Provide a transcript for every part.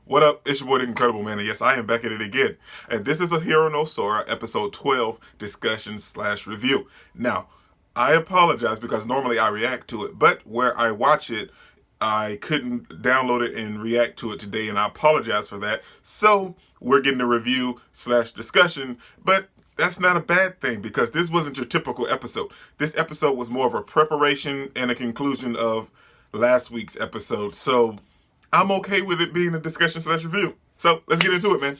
What up? It's your boy, the Incredible Man, and yes, I am back at it again. And this is Ahiru no Sora, episode 12, discussion/review. Now, I apologize because normally I react to it, but where I watch it, I couldn't download it and react to it today, and I apologize for that. So, we're getting a review/discussion, but that's not a bad thing because this wasn't your typical episode. This episode was more of a preparation and a conclusion of last week's episode. So, I'm okay with it being a discussion/review. So let's get into it, man.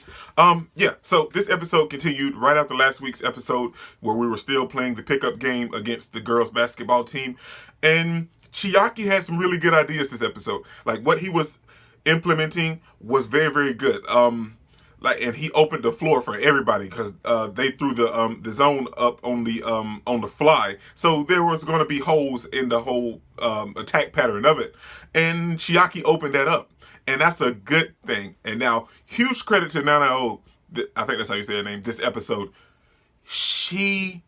So this episode continued right after last week's episode where we were still playing the pickup game against the girls basketball team. And Chiaki had some really good ideas this episode. Like what he was implementing was very, very good. And he opened the floor for everybody because they threw the zone up on the fly, so there was going to be holes in the whole attack pattern of it, and Chiaki opened that up, and that's a good thing. And now, huge credit to Nanao. I think that's how you say her name. This episode, she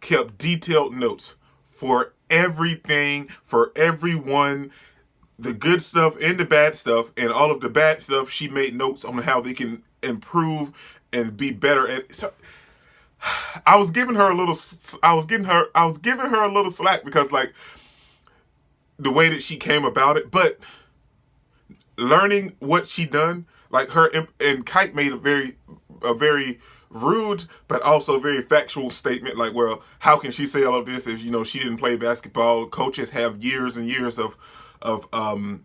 kept detailed notes for everything, for everyone. The good stuff and the bad stuff, and all of the bad stuff, she made notes on how they can improve and be better at. So I was giving her a little slack because like the way that she came about it, but learning what she done, like her and Kite made a very rude but also very factual statement, like, well, how can she say all of this if she didn't play basketball? Coaches have years and years of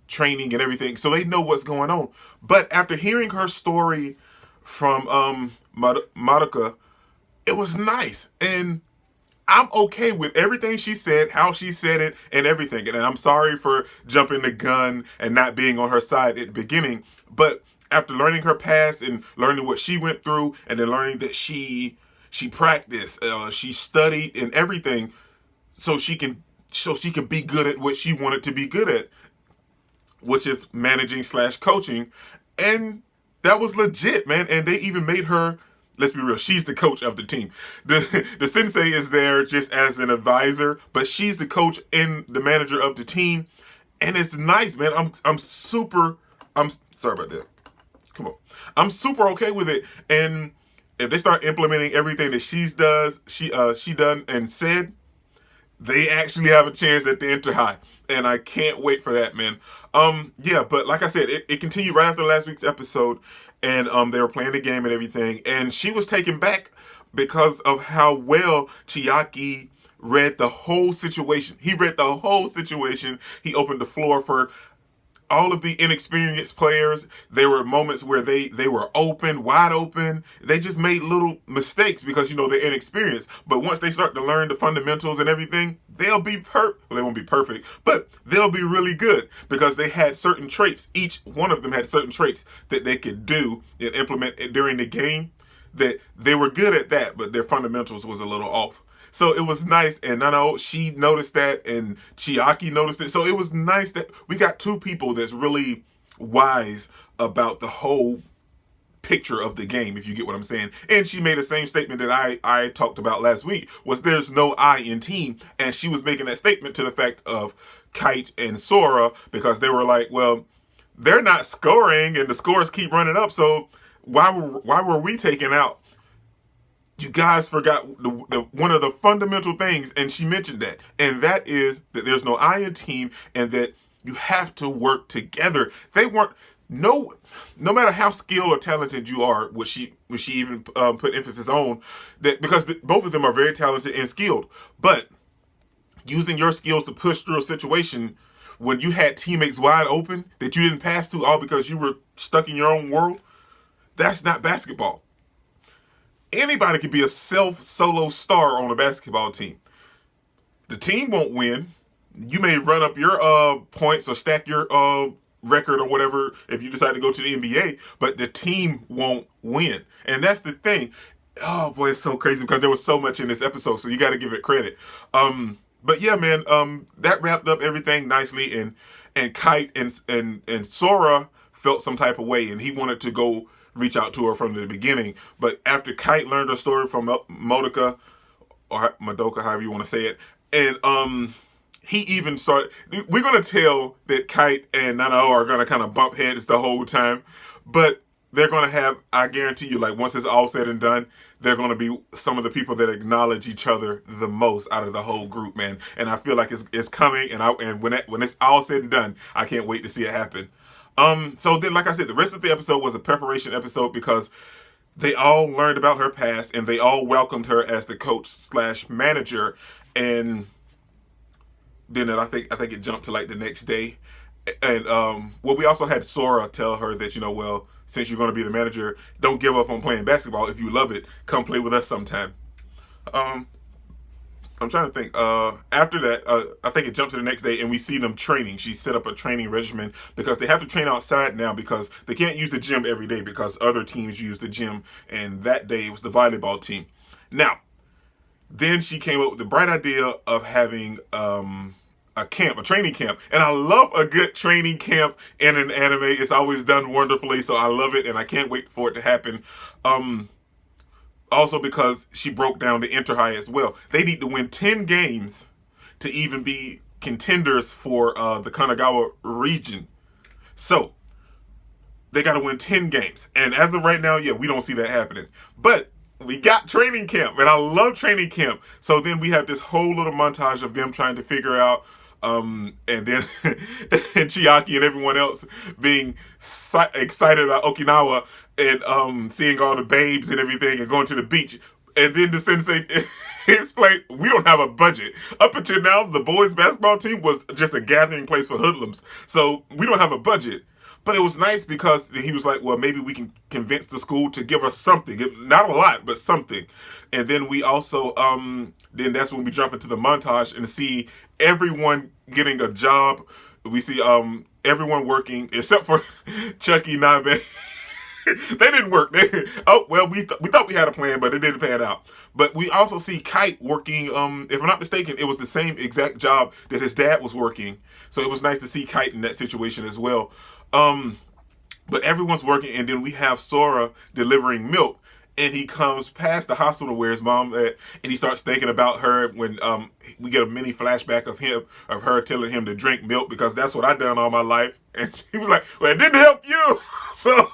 training and everything, so they know what's going on. But after hearing her story from Madoka, it was nice, and I'm okay with everything she said, how she said it, and everything. And I'm sorry for jumping the gun and not being on her side at the beginning, but after learning her past and learning what she went through, and then learning that she practiced, she studied and everything, so she can be good at what she wanted to be good at, which is managing/coaching. And that was legit, man. And they even made her, let's be real, she's the coach of the team. The sensei is there just as an advisor, but she's the coach and the manager of the team. And it's nice, man. I'm sorry about that. Come on. I'm super okay with it. And if they start implementing everything that she done and said, they actually have a chance at the Inter High, and I can't wait for that, man. But like I said, it continued right after last week's episode, and they were playing the game and everything, and she was taken back because of how well Chiaki read the whole situation. He read the whole situation. He opened the floor for all of the inexperienced players. There were moments where they were wide open. They just made little mistakes because, they're inexperienced. But once they start to learn the fundamentals and everything, they'll be perfect. Well, they won't be perfect, but they'll be really good because they had certain traits. Each one of them had certain traits that they could do and implement during the game that they were good at that, but their fundamentals was a little off. So it was nice, and I know she noticed that, and Chiaki noticed it. So it was nice that we got two people that's really wise about the whole picture of the game, if you get what I'm saying. And she made the same statement that I talked about last week, was there's no I in team, and she was making that statement to the fact of Kite and Sora, because they were like, well, they're not scoring, and the scores keep running up, so why were we taken out? You guys forgot one of the fundamental things, and she mentioned that, and that is that there's no I in team, and that you have to work together. They weren't no matter how skilled or talented you are, which she even put emphasis on that, because both of them are very talented and skilled, but using your skills to push through a situation when you had teammates wide open that you didn't pass to all because you were stuck in your own world, that's not basketball. Anybody can be a solo star on a basketball team. The team won't win. You may run up your points or stack your record or whatever if you decide to go to the NBA, but the team won't win. And that's the thing. Oh boy, it's so crazy because there was so much in this episode, so you got to give it credit. But yeah, man, that wrapped up everything nicely, and Kite and Sora felt some type of way, and he wanted to go reach out to her from the beginning. But after Kite learned her story from Madoka, or Madoka, however you want to say it, and he even started. We're gonna tell that Kite and Nanao are gonna kind of bump heads the whole time, but they're gonna have. I guarantee you, like once it's all said and done, they're gonna be some of the people that acknowledge each other the most out of the whole group, man. And I feel like it's coming. And when it's all said and done, I can't wait to see it happen. So then, like I said, the rest of the episode was a preparation episode because they all learned about her past and they all welcomed her as the coach slash manager. And then I think it jumped to like the next day. And well, we also had Sora tell her that, well, since you're going to be the manager, don't give up on playing basketball. If you love it, come play with us sometime. I'm trying to think. After that, I think it jumped to the next day, and we see them training. She set up a training regimen because they have to train outside now because they can't use the gym every day because other teams use the gym, and that day it was the volleyball team. Now, then she came up with the bright idea of having a camp, a training camp. And I love a good training camp in an anime. It's always done wonderfully, so I love it, and I can't wait for it to happen. Also because she broke down the Inter-High as well. They need to win 10 games to even be contenders for the Kanagawa region. So, they got to win 10 games. And as of right now, yeah, we don't see that happening. But we got training camp, and I love training camp. So then we have this whole little montage of them trying to figure out, and then and Chiaki and everyone else being excited about Okinawa and seeing all the babes and everything and going to the beach. And then the sensei explained, we don't have a budget. Up until now, the boys' basketball team was just a gathering place for hoodlums. So we don't have a budget. But it was nice because he was like, well, maybe we can convince the school to give us something. Not a lot, but something. And then we also, then that's when we jump into the montage and see everyone getting a job. We see everyone working, except for Chucky Nabe. They didn't work. We thought we had a plan, but it didn't pan out. But we also see Kite working, if I'm not mistaken, it was the same exact job that his dad was working. So it was nice to see Kite in that situation as well. But everyone's working, and then we have Sora delivering milk, and he comes past the hospital where his mom at, and he starts thinking about her when we get a mini flashback of her telling him to drink milk because that's what I've done all my life. And he was like, well, it didn't help you. So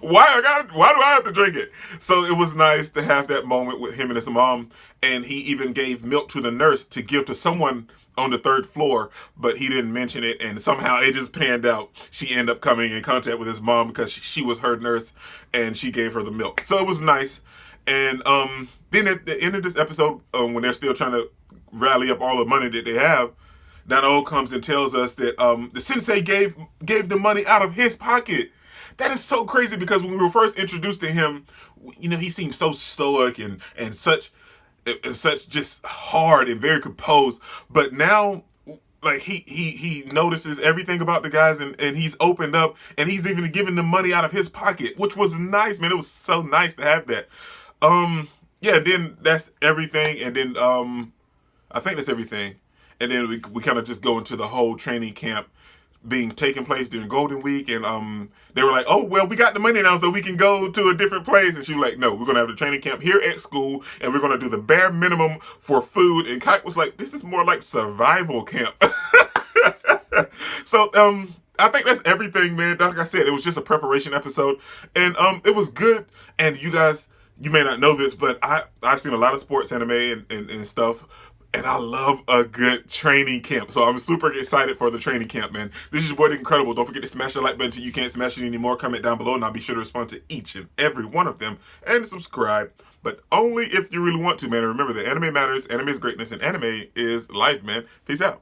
why do I have to drink it? So it was nice to have that moment with him and his mom, and he even gave milk to the nurse to give to someone on the 3rd floor, but he didn't mention it, and somehow it just panned out. She ended up coming in contact with his mom because she was her nurse, and she gave her the milk. So it was nice. And then at the end of this episode, when they're still trying to rally up all the money that they have, Nanao comes and tells us that the sensei gave the money out of his pocket. That is so crazy because when we were first introduced to him, he seemed so stoic and such just hard and very composed. But now, like he notices everything about the guys and he's opened up and he's even giving them money out of his pocket, which was nice, man. It was so nice to have that. Yeah, then that's everything. And then I think that's everything. And then we kind of just go into the whole training camp being taking place during Golden Week, and they were like, oh, well, we got the money now so we can go to a different place. And she was like, no, we're going to have the training camp here at school, and we're going to do the bare minimum for food. And Kite was like, this is more like survival camp. So I think that's everything, man. Like I said, it was just a preparation episode, and it was good. And you guys, you may not know this, but I've seen a lot of sports anime and stuff, and I love a good training camp. So I'm super excited for the training camp, man. This is your boy, The Incredible. Don't forget to smash the like button until you can't smash it anymore. Comment down below, and I'll be sure to respond to each and every one of them. And subscribe, but only if you really want to, man. And remember that anime matters, anime is greatness, and anime is life, man. Peace out.